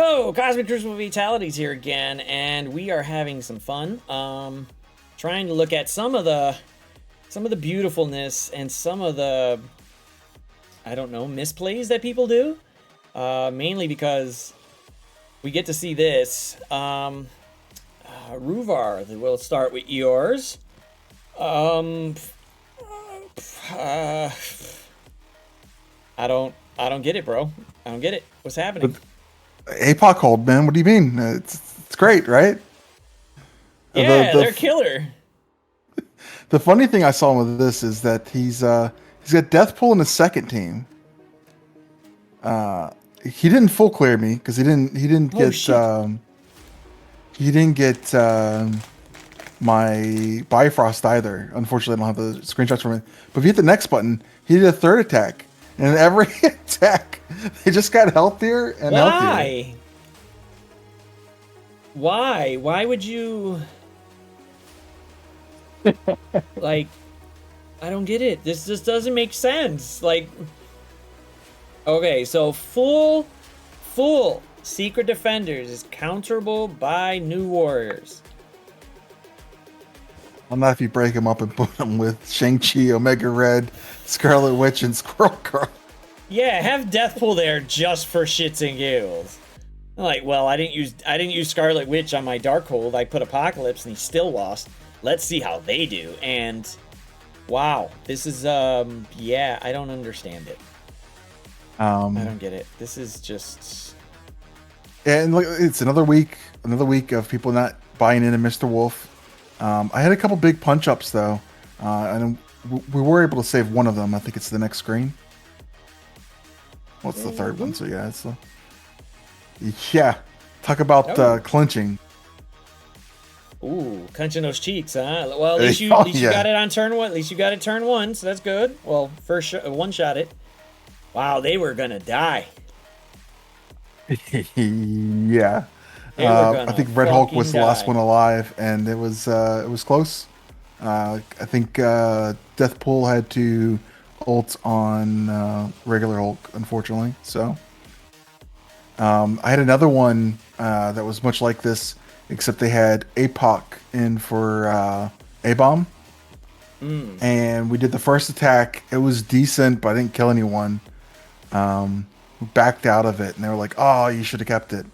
Oh, Cosmic Crucible Fatalities here again, and we are having some fun. Trying to look at some of the beautifulness and some of the, I don't know, misplays that people do. Mainly because we get to see this. Ruvar, we'll start with yours. I don't get it, bro. I don't get it. What's happening? APOC hold, man. What do you mean? It's great, right? Yeah, they're killer. The funny thing I saw with this is that he's got Deathpool in his second team. He didn't full clear me because he didn't get my Bifrost either. Unfortunately, I don't have the screenshots from it. But if you hit the next button, he did a third attack, and every attack they just got healthier and healthier. Why would you? Like, I don't get it. This just doesn't make sense. Like, okay, so full Secret Defenders is counterable by new warriors. Well, not if you break them up and put them with Shang-Chi, Omega Red, Scarlet Witch, and Squirrel Girl. Yeah, have Deathpool there just for shits and giggles. Like, well, I didn't use Scarlet Witch on my Darkhold. I put Apocalypse and he still lost. Let's see how they do. And wow, this is yeah, I don't understand it. I don't get it. This is just, and look, it's another week of people not buying into Mr. Wolf. I had a couple big punch ups though, and we were able to save one of them. I think it's the next screen. What's the third one? So yeah, it's yeah. Talk about clinching. Ooh, clenching those cheeks, huh? Well, at least you got it on turn one. At least you got it turn one, so that's good. Well, one shot it. Wow, they were gonna die. Yeah. I think Red Hulk was the last one alive, and it was close. I think Deathpool had to ult on regular Hulk, unfortunately. So I had another one that was much like this, except they had APOC in for A-Bomb. And we did the first attack. It was decent, but I didn't kill anyone. We backed out of it, and they were like, oh, you should have kept it.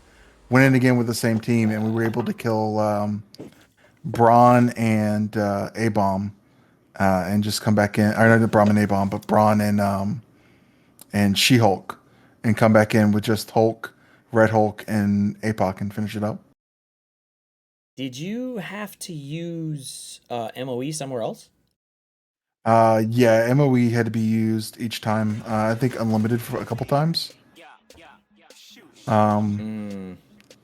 Went in again with the same team, and we were able to kill Braun and A-Bomb and just come back in. Or not Braun and A-Bomb, but Braun and She-Hulk, and come back in with just Hulk, Red Hulk, and APOC and finish it up. Did you have to use MOE somewhere else? Yeah, MOE had to be used each time. I think unlimited for a couple times.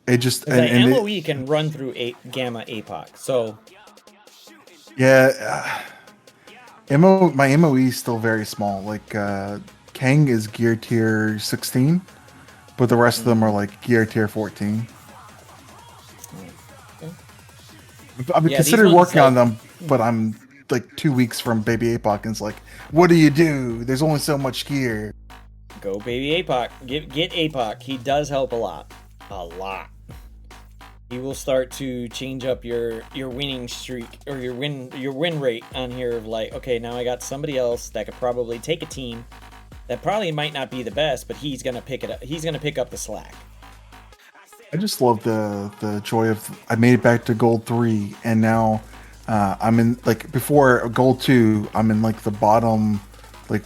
It just and MOE can run through Gamma APOC. So yeah, my MOE is still very small. Like Kang is gear tier 16, but the rest of them are like gear tier 14. I've been considering working on them, but I'm like 2 weeks from Baby APOC, and it's like, what do you do? There's only so much gear. Go Baby APOC. Get APOC. He does help a lot. A lot. He will start to change up your winning streak or your win rate on here of like, okay, now I got somebody else that could probably take a team that probably might not be the best, but he's gonna pick it up. He's gonna pick up the slack. I just love the joy of I made it back to gold 3, and now I'm in, like, before gold 2, I'm in like the bottom, like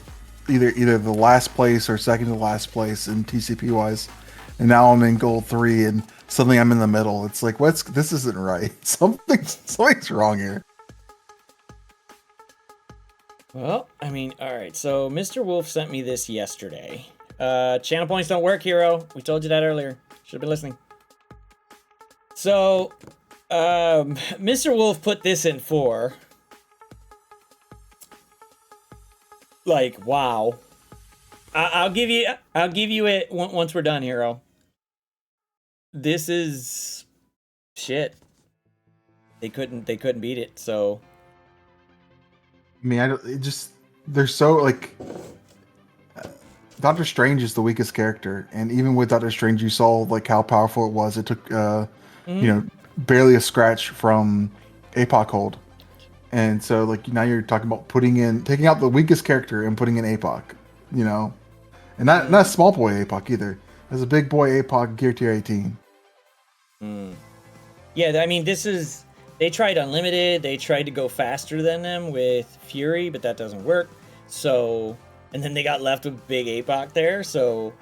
either the last place or second to last place in TCP wise, and now I'm in gold 3, and suddenly I'm in the middle. It's like, this isn't right. Something's wrong here. Well, I mean, all right. So Mr. Wolf sent me this yesterday. Channel points don't work, hero. We told you that earlier. Should have been listening. So, Mr. Wolf put this in for, like, wow. I'll give you it once we're done, hero. This is shit. They couldn't beat it. So, I mean, they're so like Doctor Strange is the weakest character, and even with Doctor Strange, you saw like how powerful it was. It took, you know, barely a scratch from APOC hold, and so like now you're talking about taking out the weakest character and putting in APOC, you know, and not small boy APOC either. There's a big boy APOC Gear Tier 18. Yeah, I mean, they tried Unlimited. They tried to go faster than them with Fury, but that doesn't work. So, and then they got left with Big APOC there. So,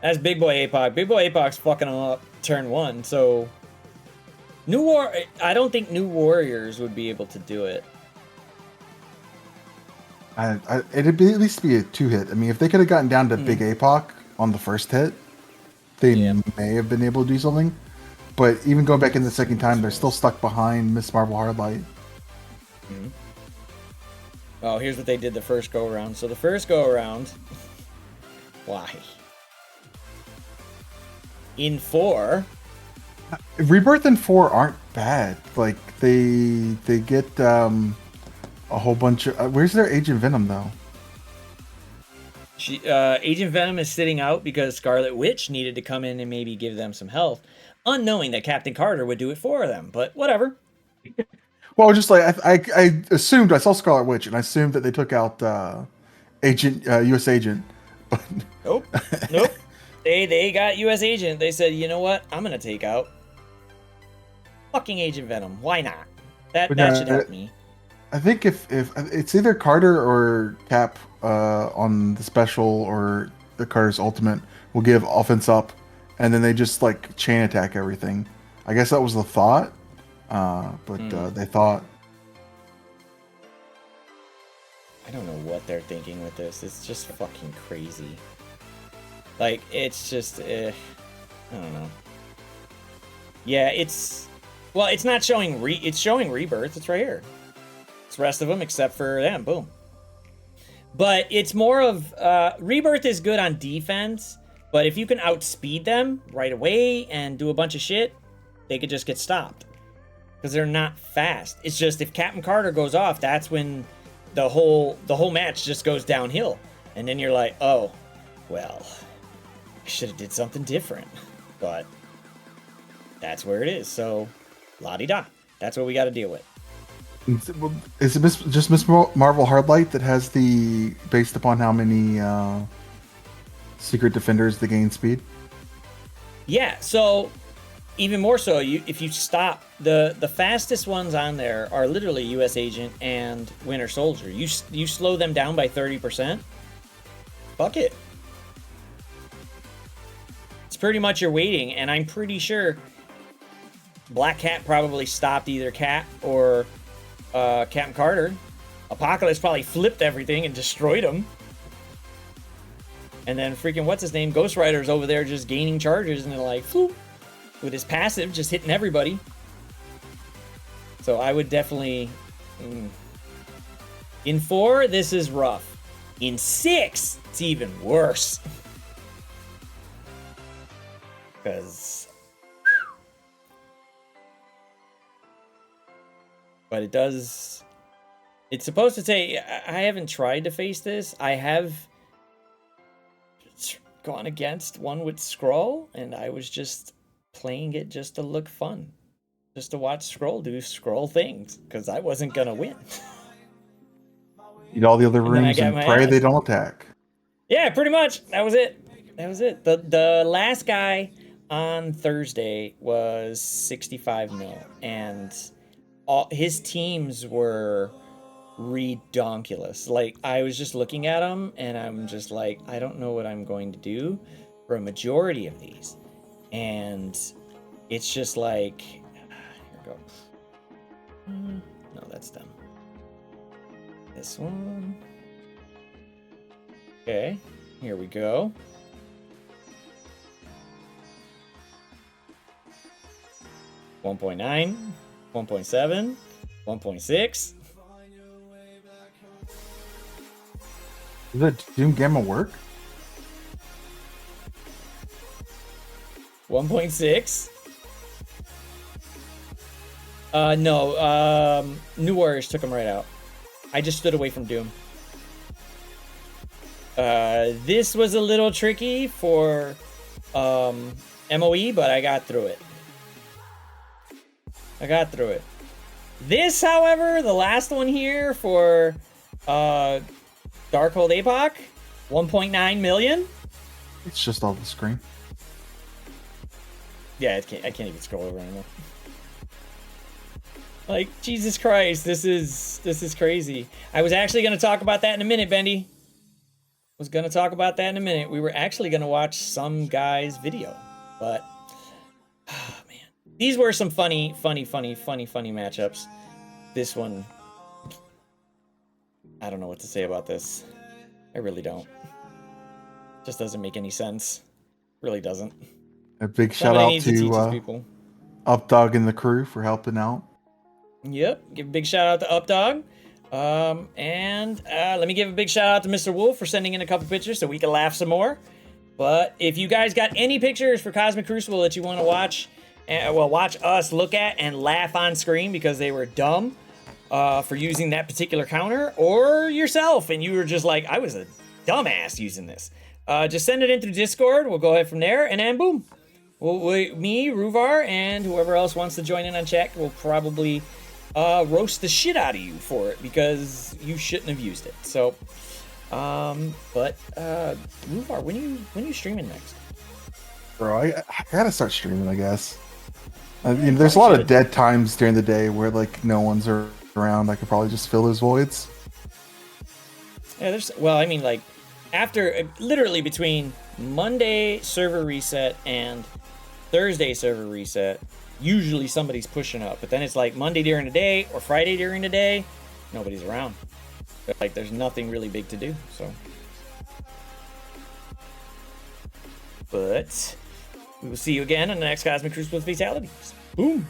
that's Big Boy APOC. Big Boy APOC's fucking them up turn 1. So, I don't think New Warriors would be able to do it. It'd be at least be a 2-hit. I mean, if they could have gotten down to Big APOC on the first hit, they may have been able to do something. But even going back in the second time, they're still stuck behind Miss Marvel Hardlight. Oh, here's what they did the first go around. So the first go around, why? In 4, Rebirth and 4 aren't bad. Like they get a whole bunch of. Where's their Agent Venom though? Agent Venom is sitting out because Scarlet Witch needed to come in and maybe give them some health, unknowing that Captain Carter would do it for them. But whatever. Well, just like I assumed, I saw Scarlet Witch and I assumed that they took out U.S. Agent. Nope. They got U.S. Agent. They said, you know what? I'm gonna take out fucking Agent Venom. Why not? That should help me. I think if it's either Carter or Cap on the special or the Carter's ultimate will give offense up, and then they just like chain attack everything. I guess that was the thought, but they thought. I don't know what they're thinking with this. It's just fucking crazy. Like, it's just, I don't know. Yeah, it's not showing it's showing Rebirth. It's right here. It's the rest of them except for them. Boom. But it's more of, Rebirth is good on defense, but if you can outspeed them right away and do a bunch of shit, they could just get stopped. Because they're not fast. It's just if Captain Carter goes off, that's when the whole match just goes downhill. And then you're like, oh, well, I should have did something different. But that's where it is. So, la-di-da. That's what we got to deal with. Is it just Miss Marvel Hardlight that has the based upon how many secret defenders they gain speed? Yeah, so even more so, if you stop the fastest ones on there are literally U.S. Agent and Winter Soldier. You slow them down by 30%. Fuck it. It's pretty much your waiting, and I'm pretty sure Black Cat probably stopped either Cat or Captain Carter. Apocalypse probably flipped everything and destroyed them. And then freaking what's his name? Ghost Rider's over there just gaining charges and they're like, floop, with his passive just hitting everybody. So I would definitely. In 4, this is rough. In 6, it's even worse. Because. But it does. It's supposed to say. I haven't tried to face this. I have gone against one with Skrull, and I was just playing it just to look fun. Just to watch Skrull do Skrull things. Because I wasn't going to win. Eat all the other rooms and pray they don't attack. Yeah, pretty much. That was it. The last guy on Thursday was 65 mil. And his teams were redonkulous. Like, I was just looking at them and I'm just like, I don't know what I'm going to do for a majority of these. And it's just like, here we go. No, that's them. This one. Okay, here we go. One 1.9, 1.7, 1.6. Does that Doom Gamma work? 1.6. No, New Warriors took him right out. I just stood away from Doom. This was a little tricky for MOE, but I got through it. This, however, the last one here for Darkhold APOC, 1.9 million. It's just off the screen. Yeah, I can't even scroll over anymore. Like, Jesus Christ, this is crazy. I was actually going to talk about that in a minute, Bendy. We were actually going to watch some guy's video, but oh, man. These were some funny matchups. This one, I don't know what to say about this. I really don't. Just doesn't make any sense. Really doesn't. A big shout out to Updog and the crew for helping out. Yep, give a big shout out to Updog. And let me give a big shout out to Mr. Wolf for sending in a couple pictures so we can laugh some more. But if you guys got any pictures for Cosmic Crucible that you want to watch, watch us look at and laugh on screen because they were dumb for using that particular counter, or yourself and you were just like, I was a dumbass using this, just send it in through Discord. We'll go ahead from there, and then boom. Me, Ruvar, and whoever else wants to join in on chat will probably roast the shit out of you for it because you shouldn't have used it. So, Ruvar, when you streaming next? Bro, I gotta start streaming, I guess. I mean, there's a lot of dead times during the day where like no one's around. I could probably just fill those voids. Yeah, I mean, like after literally between Monday server reset and Thursday server reset, usually somebody's pushing up, but then it's like Monday during the day or Friday during the day, nobody's around. Like there's nothing really big to do. So, but we will see you again in the next Cosmic Crucible Fatalities. Boom.